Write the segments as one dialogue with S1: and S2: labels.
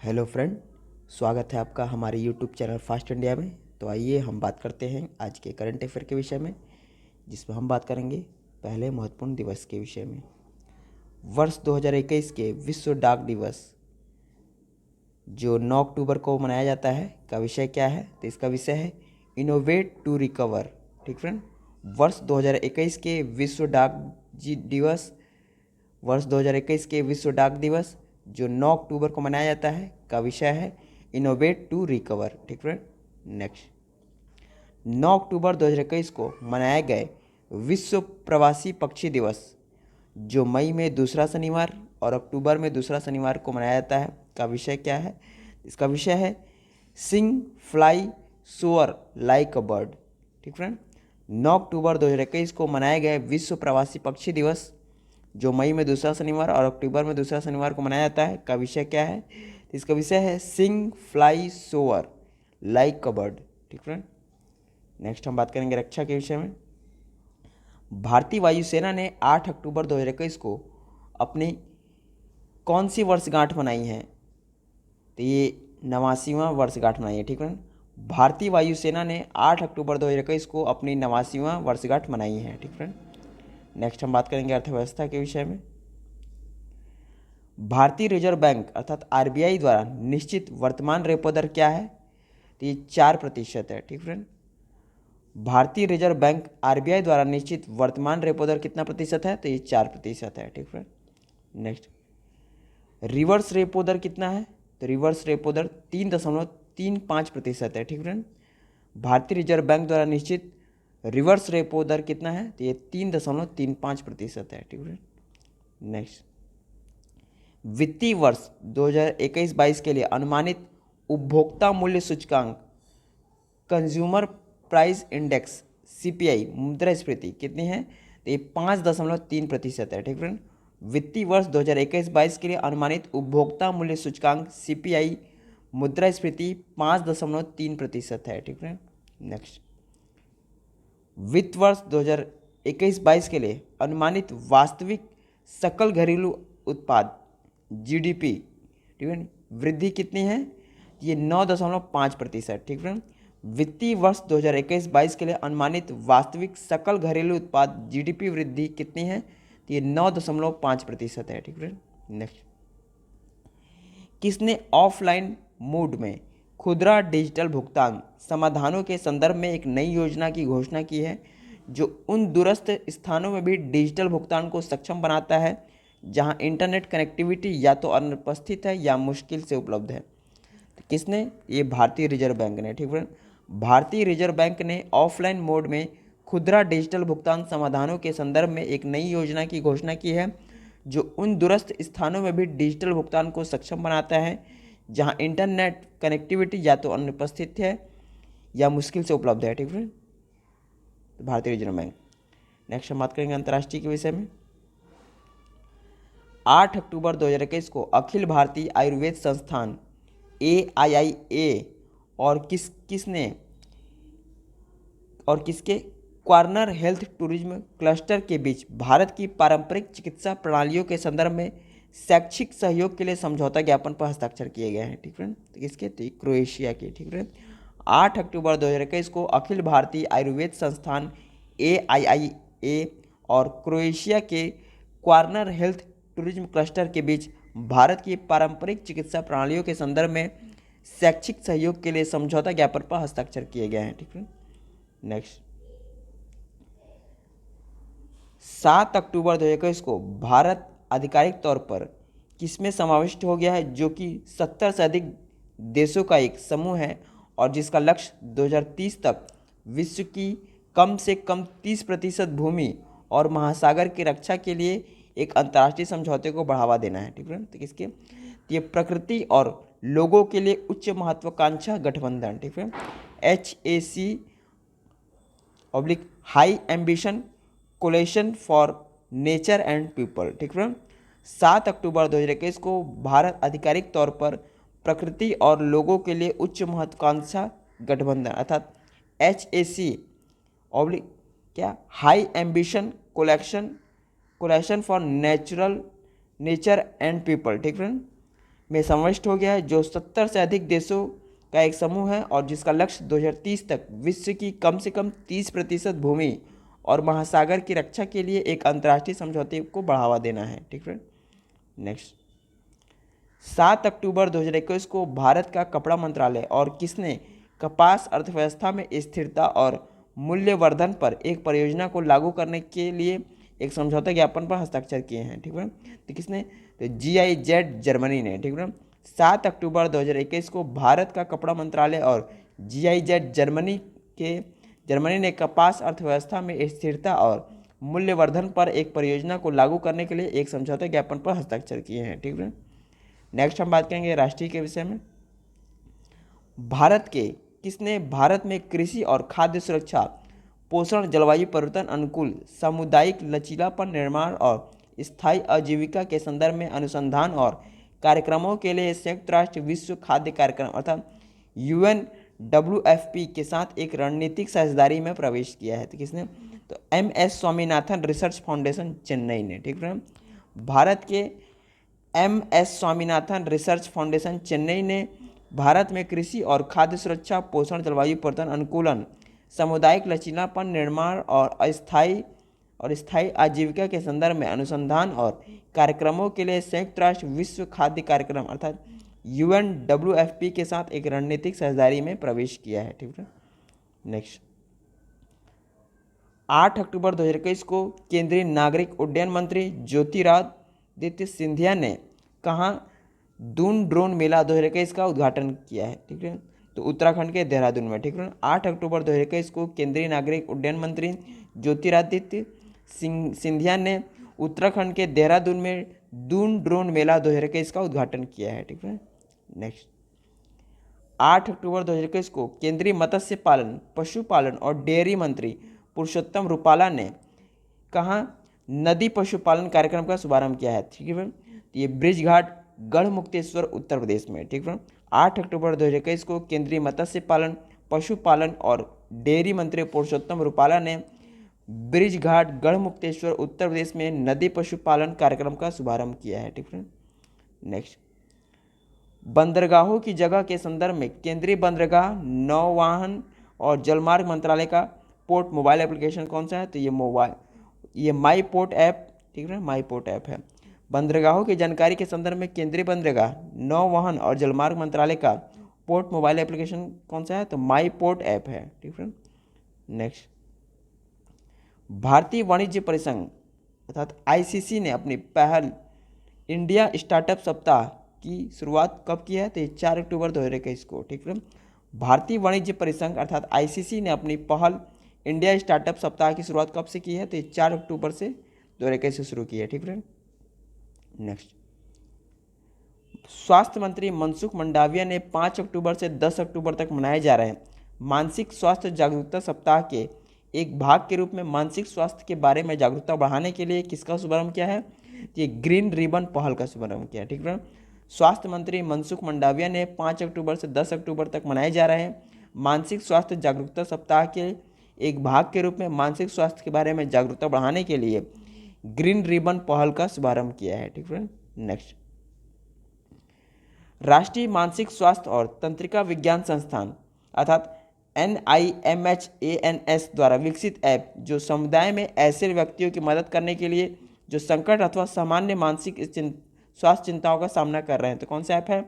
S1: Hello friend, स्वागत है आपका हमारे यूट्यूब चैनल फास्ट इंडिया में। तो आइए हम बात करते हैं आज के करंट अफेयर के विषय में, जिसमें हम बात करेंगे पहले महत्वपूर्ण दिवस के विषय में। वर्ष 2021 के विश्व डाक दिवस जो 9 अक्टूबर को मनाया जाता है का विषय क्या है? तो इसका विषय है इनोवेट टू रिकवर। ठीक फ्रेंड, वर्ष 2021 के विश्व डाक दिवस जो 9 अक्टूबर को मनाया जाता है का विषय है इनोवेट टू रिकवर। ठीक फ्रेंड, नेक्स्ट 9 अक्टूबर 2021 को मनाए गए विश्व प्रवासी पक्षी दिवस जो मई में दूसरा शनिवार और अक्टूबर में दूसरा शनिवार को मनाया जाता है का विषय क्या है? इसका विषय है sing fly soar like a bird. ठीक फ्रेंड, 9 अक्टूबर 2021 को मनाए गए विश्व प्रवासी पक्षी दिवस जो मई में दूसरा शनिवार और अक्टूबर में दूसरा शनिवार को मनाया जाता है का विषय क्या है? इसका विषय है sing fly soar like a bird. ठीक फ्रेंड, नेक्स्ट हम बात करेंगे रक्षा के विषय में। भारतीय वायुसेना ने 8 अक्टूबर 2021 को अपनी कौन सी वर्षगांठ मनाई है? तो ये 89वां वर्षगांठ मनाई है। ठीक फ्रेंड, भारतीय वायुसेना ने 8 अक्टूबर 2021 को अपनी 89वां वर्षगांठ मनाई है। ठीक फ्रेंड, नेक्स्ट हम बात करेंगे अर्थव्यवस्था के विषय में। भारतीय रिजर्व बैंक अर्थात आरबीआई द्वारा निश्चित वर्तमान रेपो दर क्या है? तो ये 4% है। ठीक फ्रेंड, भारतीय रिजर्व बैंक आरबीआई द्वारा निश्चित वर्तमान रेपो दर कितना प्रतिशत है? तो ये 4% है। ठीक फ्रेंड, नेक्स्ट रिवर्स रेपो दर कितना है? तो रिवर्स रेपो दर 3.35% है। ठीक फ्रेंड, भारतीय रिजर्व बैंक द्वारा निश्चित रिवर्स रेपो दर कितना है? तो ये 3.35% है। ठीक है, नेक्स्ट वित्तीय वर्ष 2021-22 के लिए अनुमानित उपभोक्ता मूल्य सूचकांक कंज्यूमर प्राइस इंडेक्स सीपीआई मुद्रास्फीति कितनी है? तो ये 5.3% है। ठीक फ्रेंड, वित्तीय वर्ष 2021-22 के लिए अनुमानित उपभोक्ता मूल्य सूचकांक सीपीआई मुद्रास्फीति 5.3% है। ठीक फ्रेंड, नेक्स्ट वित्त वर्ष 2021-22 के लिए अनुमानित वास्तविक सकल घरेलू उत्पाद जीडीपी ठीक है वृद्धि कितनी है? ये 9.5%। ठीक है, वित्तीय वर्ष 2021-22 के लिए अनुमानित वास्तविक सकल घरेलू उत्पाद जीडीपी वृद्धि कितनी है? तो ये 9.5% है। ठीक है, नेक्स्ट किसने ऑफलाइन मोड में खुदरा डिजिटल भुगतान समाधानों के संदर्भ में एक नई योजना की घोषणा की है जो उन दूरस्थ स्थानों में भी डिजिटल भुगतान को सक्षम बनाता है जहां इंटरनेट कनेक्टिविटी या तो अनुपस्थित है या मुश्किल से उपलब्ध है? तो किसने? ये भारतीय रिजर्व बैंक ने। ठीक है, भारतीय रिजर्व बैंक ने ऑफलाइन मोड में खुदरा डिजिटल भुगतान समाधानों के संदर्भ में एक नई योजना की घोषणा की है जो उन दूरस्थ स्थानों में भी डिजिटल भुगतान को सक्षम बनाता है जहां इंटरनेट कनेक्टिविटी या तो अनुपस्थित है या मुश्किल से उपलब्ध है। ठीक है, भारतीय रिजर्व बैंक। नेक्स्ट हम बात करेंगे अंतर्राष्ट्रीय के विषय में। 8 अक्टूबर 2021 को अखिल भारतीय आयुर्वेद संस्थान AIIA और किसके कॉर्नर हेल्थ टूरिज्म क्लस्टर के बीच भारत की पारंपरिक चिकित्सा प्रणालियों के संदर्भ में शैक्षिक सहयोग के लिए समझौता ज्ञापन पर हस्ताक्षर किए गए हैं। ठीक है, तो किसके? तो क्रोएशिया के। ठीक है, 8 अक्टूबर 2021 को अखिल भारतीय आयुर्वेद संस्थान AIIA और क्रोएशिया के कॉर्नर हेल्थ टूरिज्म क्लस्टर के बीच भारत की पारंपरिक चिकित्सा प्रणालियों के संदर्भ में शैक्षिक सहयोग के लिए समझौता ज्ञापन पर हस्ताक्षर किए गए हैं। ठीक है, नेक्स्ट 7 अक्टूबर 2021 को भारत आधिकारिक तौर पर किसमें समाविष्ट हो गया है जो कि 70 से अधिक देशों का एक समूह है और जिसका लक्ष्य 2030 तक विश्व की कम से कम 30% भूमि और महासागर की रक्षा के लिए एक अंतर्राष्ट्रीय समझौते को बढ़ावा देना है। ठीक है, तो किसके? तो ये प्रकृति और लोगों के लिए उच्च महत्वाकांक्षा गठबंधन। ठीक है, HAC high ambition coalition for nature and people. ठीक है, 7 अक्टूबर 2021 को भारत आधिकारिक तौर पर प्रकृति और लोगों के लिए उच्च महत्वाकांक्षा गठबंधन अर्थात HAC high ambition coalition for nature and people. ठीक है, में समाविष्ट हो गया है, जो 70 से अधिक देशों का एक समूह है और जिसका लक्ष्य 2030 तक विश्व की कम से कम 30% भूमि और महासागर की रक्षा के लिए एक अंतर्राष्ट्रीय समझौते को बढ़ावा देना है। ठीक है। नेक्स्ट, 7 अक्टूबर 2021 को भारत का कपड़ा मंत्रालय और किसने कपास अर्थव्यवस्था में स्थिरता और मूल्यवर्धन पर एक परियोजना को लागू करने के लिए एक समझौता ज्ञापन पर हस्ताक्षर किए हैं। ठीक है। तो किसने? तो GIZ जर्मनी ने। ठीक है। 7 अक्टूबर 2021 को भारत का कपड़ा मंत्रालय और GIZ जर्मनी ने कपास अर्थव्यवस्था में स्थिरता और मूल्यवर्धन पर एक परियोजना को लागू करने के लिए एक समझौता ज्ञापन पर हस्ताक्षर किए हैं। ठीक है। नेक्स्ट हम बात करेंगे राष्ट्रीय के विषय में। किसने भारत में कृषि और खाद्य सुरक्षा, पोषण, जलवायु परिवर्तन अनुकूल, सामुदायिक लचीलापन निर्माण और स्थायी आजीविका के संदर्भ में अनुसंधान और कार्यक्रमों के लिए संयुक्त राष्ट्र विश्व खाद्य कार्यक्रम अर्थात UNWFP के साथ एक रणनीतिक साझेदारी में प्रवेश किया है? तो किसने? तो MS Swaminathan research foundation Chennai ने। ठीक है। भारत के MS Swaminathan research foundation Chennai ने भारत में कृषि और खाद्य सुरक्षा, पोषण, जलवायु परिवर्तन अनुकूलन, सामुदायिक लचीलापन निर्माण और स्थायी आजीविका के संदर्भ में अनुसंधान और कार्यक्रमों के लिए संयुक्त राष्ट्र विश्व खाद्य कार्यक्रम अर्थात UNWFP के साथ एक रणनीतिक साझेदारी में प्रवेश किया है। ठीक है। नेक्स्ट, 8 अक्टूबर 2021 को केंद्रीय नागरिक उड्डयन मंत्री ज्योतिरादित्य सिंधिया ने कहाँ दून ड्रोन मेला 2021 का उद्घाटन किया है? ठीक है। तो उत्तराखंड के देहरादून में। ठीक है। 8 अक्टूबर 2021 को केंद्रीय नागरिक उड्डयन मंत्री ज्योतिरादित्य सिंधिया ने उत्तराखंड के देहरादून में दून ड्रोन मेला 2021 का उद्घाटन किया है। ठीक है। नेक्स्ट, 8 अक्टूबर 2021 को केंद्रीय मत्स्य पालन, पशुपालन और डेयरी मंत्री पुरुषोत्तम रूपाला ने कहाँ नदी पशुपालन कार्यक्रम का शुभारंभ किया है? ठीक है। ये ब्रिजघाट गढ़मुक्तेश्वर उत्तर प्रदेश में। ठीक है। 8 अक्टूबर 2021 को केंद्रीय मत्स्य पालन, पशुपालन और डेयरी मंत्री पुरुषोत्तम रूपाला ने ब्रिजघाट गढ़मुक्तेश्वर उत्तर प्रदेश में नदी पशुपालन कार्यक्रम का शुभारंभ किया है। ठीक है। नेक्स्ट, बंदरगाहों की जगह के संदर्भ में केंद्रीय बंदरगाह, नौवहन और जलमार्ग मंत्रालय का पोर्ट मोबाइल एप्लीकेशन कौन सा है? तो ये माई पोर्ट ऐप। ठीक है। माई पोर्ट ऐप है। बंदरगाहों की जानकारी के संदर्भ में केंद्रीय बंदरगाह, नौवहन और जलमार्ग मंत्रालय का पोर्ट मोबाइल एप्लीकेशन कौन सा है? तो माई पोर्ट ऐप है। ठीक है। नेक्स्ट, भारतीय वाणिज्य परिसंघ अर्थात ICC ने अपनी पहल इंडिया स्टार्टअप सप्ताह की शुरुआत कब की है? तो 4 अक्टूबर 2021 को। ठीक है। भारतीय वाणिज्य परिसंघ अर्थात ICC ने अपनी पहल इंडिया स्टार्टअप सप्ताह की शुरुआत कब से की है? तो 4 अक्टूबर से 2021 से शुरू की है। ठीक है। नेक्स्ट, स्वास्थ्य मंत्री मनसुख मंडाविया ने 5 अक्टूबर से 10 अक्टूबर तक मनाए जा रहे मानसिक स्वास्थ्य जागरूकता सप्ताह के एक भाग के रूप में मानसिक स्वास्थ्य के बारे में जागरूकता बढ़ाने के लिए किसका शुभारंभ किया है? ये ग्रीन रिबन पहल का शुभारंभ किया है। ठीक है। स्वास्थ्य मंत्री मनसुख मंडाविया ने 5 अक्टूबर से 10 अक्टूबर तक मनाए जा रहे मानसिक स्वास्थ्य जागरूकता सप्ताह के एक भाग के रूप में मानसिक स्वास्थ्य के बारे में जागरूकता बढ़ाने के लिए ग्रीन रिबन पहल का शुभारंभ किया है। ठीक है। नेक्स्ट, राष्ट्रीय मानसिक स्वास्थ्य और तंत्रिका विज्ञान संस्थान अर्थात NIMHANS द्वारा विकसित ऐप जो समुदाय में ऐसे व्यक्तियों की मदद करने के लिए जो संकट अथवा सामान्य मानसिक स्वास्थ्य चिंताओं का सामना कर रहे हैं। तो कौन सा ऐप है?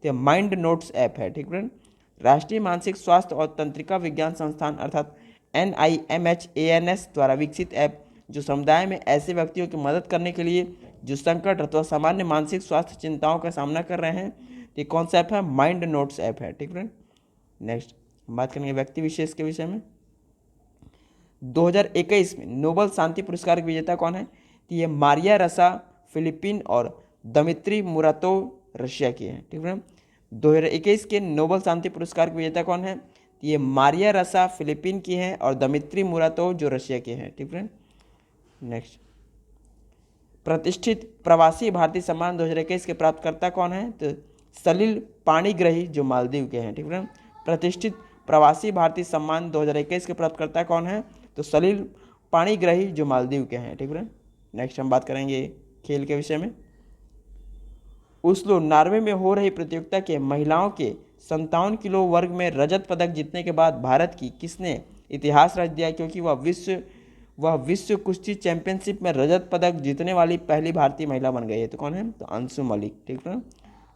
S1: तो माइंड नोट्स ऐप है। ठीक है। राष्ट्रीय मानसिक स्वास्थ्य और तंत्रिका विज्ञान संस्थान अर्थात NIMHANS द्वारा विकसित ऐप जो समुदाय में ऐसे व्यक्तियों की मदद करने के लिए जो संकट अथवा सामान्य मानसिक स्वास्थ्य चिंताओं का सामना कर रहे हैं, ये कौन सा ऐप है? माइंड नोट्स ऐप है। ठीक है। नेक्स्ट, बात करेंगे व्यक्ति विशेष के विषय में। 2021 में नोबेल शांति पुरस्कार के विजेता कौन है? तो ये मारिया रसा फिलिपीन और दमित्री मुरातोव रशिया की है। ठीक है। 2021 के नोबेल शांति पुरस्कार के विजेता कौन है? तो ये मारिया रसा फिलिपीन की हैं और दमित्री मुरातोव जो रशिया के हैं। ठीक है। नेक्स्ट, प्रतिष्ठित प्रवासी भारतीय सम्मान 2021 के प्राप्तकर्ता कौन है? तो सलिल पाणिग्राही जो मालदीव के हैं। ठीक है। प्रतिष्ठित प्रवासी भारतीय सम्मान 2021 के प्राप्तकर्ता कौन है? तो सलिल पाणिग्राही जो मालदीव के हैं। ठीक है। नेक्स्ट हम बात करेंगे खेल के विषय में। ओस्लो नॉर्वे में हो रही प्रतियोगिता के महिलाओं के 57 किलो वर्ग में रजत पदक जीतने के बाद भारत की किसने इतिहास रच दिया, क्योंकि वह विश्व कुश्ती चैंपियनशिप में रजत पदक जीतने वाली पहली भारतीय महिला बन गई है। तो कौन है? तो अंशु मलिक। ठीक है,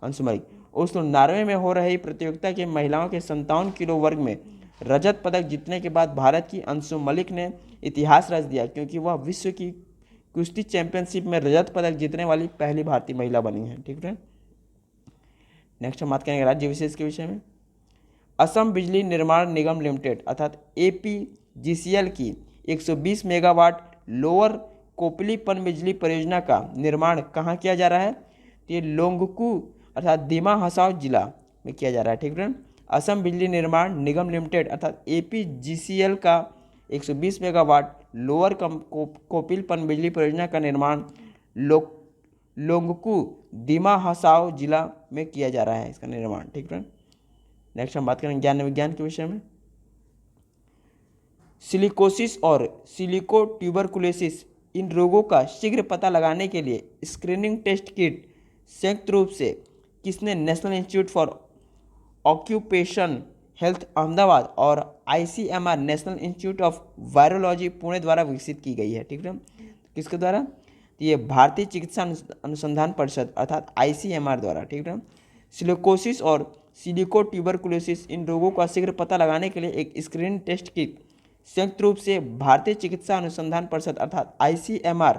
S1: अंशु मलिक। ओस्लो नॉर्वे में हो रही प्रतियोगिता के महिलाओं के 57 किलो वर्ग में रजत पदक जीतने के बाद भारत की अंशु मलिक ने इतिहास रच दिया, क्योंकि वह विश्व की कुश्ती चैंपियनशिप में रजत पदक जीतने वाली पहली भारतीय महिला बनी है। ठीक है, नेक्स्ट हम बात करेंगे राज्य विशेष के विषय में। असम बिजली निर्माण निगम लिमिटेड अर्थात APGCL की 120 मेगावाट लोअर कोपली पनबिजली परियोजना का निर्माण कहाँ किया जा रहा है? तो ये लोंगकू अर्थात दिमा हसाओ जिला में किया जा रहा है। ठीक है, असम बिजली निर्माण निगम लिमिटेड अर्थात APGCL का 120 मेगावाट लोअर कोपिल पनबिजली परियोजना का निर्माण लोंगकू दिमा हसाओ जिला में किया जा रहा है, इसका निर्माण। ठीक है, नेक्स्ट हम बात करेंगे ज्ञान विज्ञान के विषय में। सिलिकोसिस और सिलिको ट्यूबरकुलोसिस इन रोगों का शीघ्र पता लगाने के लिए स्क्रीनिंग टेस्ट किट संयुक्त रूप से किसने national institute for occupation health Ahmedabad और ICMR national institute of virology Pune द्वारा विकसित की गई है? ठीक है, किसके द्वारा? तो ये भारतीय चिकित्सा अनुसंधान परिषद अर्थात ICMR द्वारा। ठीक है, सिलिकोसिस और सिलिको ट्यूबरकुलोसिस इन रोगों का शीघ्र पता लगाने के लिए एक स्क्रीनिंग टेस्ट किट संयुक्त रूप से भारतीय चिकित्सा अनुसंधान परिषद अर्थात ICMR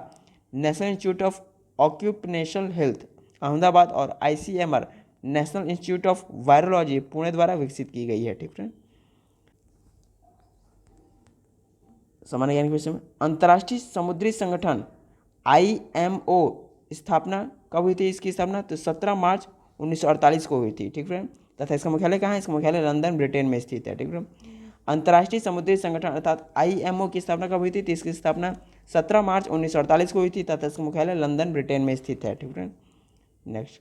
S1: national institute of occupational health Ahmedabad और ICMR national institute of virology Pune द्वारा विकसित की गई है। ठीक है, सामान्य ज्ञान के विषय में। अंतर्राष्ट्रीय समुद्री संगठन IMO स्थापना कब हुई थी? इसकी स्थापना तो 17 मार्च 1948 को हुई थी। ठीक है, तथा इसका मुख्यालय कहाँ है? इसका मुख्यालय लंदन ब्रिटेन में स्थित है। ठीक है, अंतर्राष्ट्रीय समुद्री संगठन अर्थात IMO की स्थापना कब हुई थी? तो इसकी स्थापना 17 मार्च 1948 को हुई थी तथा इसका मुख्यालय लंदन ब्रिटेन में स्थित है। ठीक है, नेक्स्ट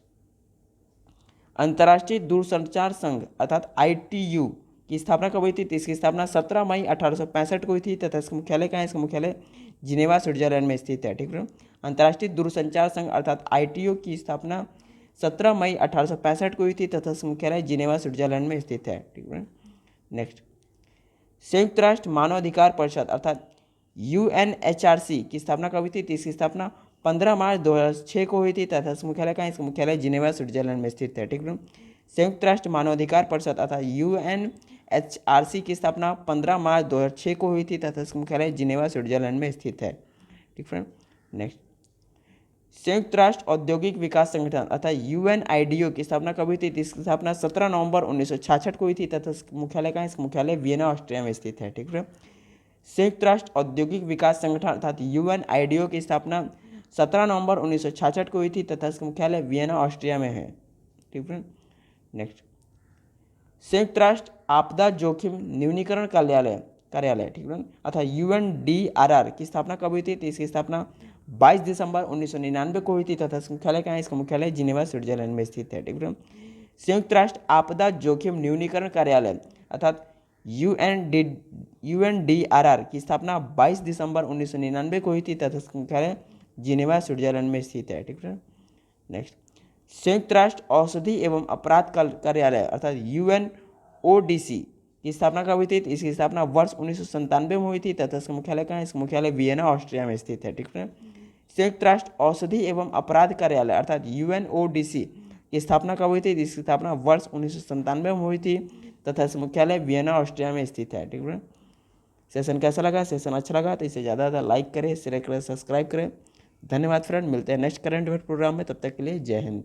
S1: अंतर्राष्ट्रीय दूरसंचार संघ अर्थात ITU की स्थापना कब हुई थी? तो इसकी स्थापना 17 मई 1865 को हुई थी तथा इसका मुख्यालय कहाँ है? इसका मुख्यालय जिनेवा स्विट्जरलैंड में स्थित है। ठीक है, अंतर्राष्ट्रीय दूरसंचार संघ अर्थात ITU की स्थापना 17 मई 1865 को हुई थी तथा इसका मुख्यालय जिनेवा स्विट्जरलैंड में स्थित है। ठीक है, नेक्स्ट संयुक्त राष्ट्र मानवाधिकार परिषद अर्थात UNHRC की स्थापना कब हुई थी? तो इसकी स्थापना 15 मार्च 2006 को हुई थी तथा इसका मुख्यालय कहाँ है? इसका मुख्यालय जिनेवा स्विट्जरलैंड में स्थित है। ठीक है, संयुक्त राष्ट्र मानवाधिकार परिषद अर्थात UNHRC की स्थापना 15 मार्च 2006 को हुई थी तथा इसका मुख्यालय जिनेवा स्विट्जरलैंड में स्थित है। ठीक है, नेक्स्ट संयुक्त राष्ट्र औद्योगिक विकास संगठन अर्थात UNIDO की स्थापना कब हुई थी? इसकी स्थापना 17 नवंबर 1966 को हुई थी तथा मुख्यालय कहाँ है? इसका मुख्यालय वियना ऑस्ट्रिया में स्थित है। ठीक है, संयुक्त राष्ट्र औद्योगिक विकास संगठन अर्थात UNIDO की स्थापना 17 नवंबर 1966 को हुई थी तथा इसका मुख्यालय वियना ऑस्ट्रिया में है। ठीक है, नेक्स्ट संयुक्त राष्ट्र आपदा जोखिम न्यूनीकरण कार्यालय ठीक है अर्थात UNDRR की स्थापना कब हुई थी? तो इसकी स्थापना 22 दिसंबर 1999 को हुई थी तथा इसका मुख्यालय कहाँ है? इसका मुख्यालय जिनेवा स्विट्जरलैंड में स्थित है। ठीक है, संयुक्त राष्ट्र आपदा जोखिम न्यूनीकरण कार्यालय अर्थात UNDRR की स्थापना 22 दिसंबर 1999 को हुई थी तथा इसका मुख्यालय जिनेवा स्विट्जरलैंड में स्थित है। ठीक है, नेक्स्ट संयुक्त राष्ट्र औषधि एवं अपराध कार्यालय अर्थात UNODC की स्थापना कब हुई थी? इसकी स्थापना वर्ष 1997 में हुई थी तथा इसका मुख्यालय कहाँ है? इसका मुख्यालय वियना ऑस्ट्रिया में स्थित है। ठीक है, संयुक्त राष्ट्र औषधि एवं अपराध कार्यालय अर्थात UNODC की स्थापना कब हुई थी? इसकी स्थापना वर्ष 1997 में हुई थी तथा इसका मुख्यालय वियना ऑस्ट्रिया में स्थित है। ठीक है, सेशन कैसा लगा? सेशन अच्छा लगा तो इसे ज़्यादा ज़्यादा लाइक करें, शेयर करें, सब्सक्राइब करें। धन्यवाद फ्रेंड, मिलते हैं नेक्स्ट करंट अफेयर प्रोग्राम में, तब तक के लिए जय हिंद।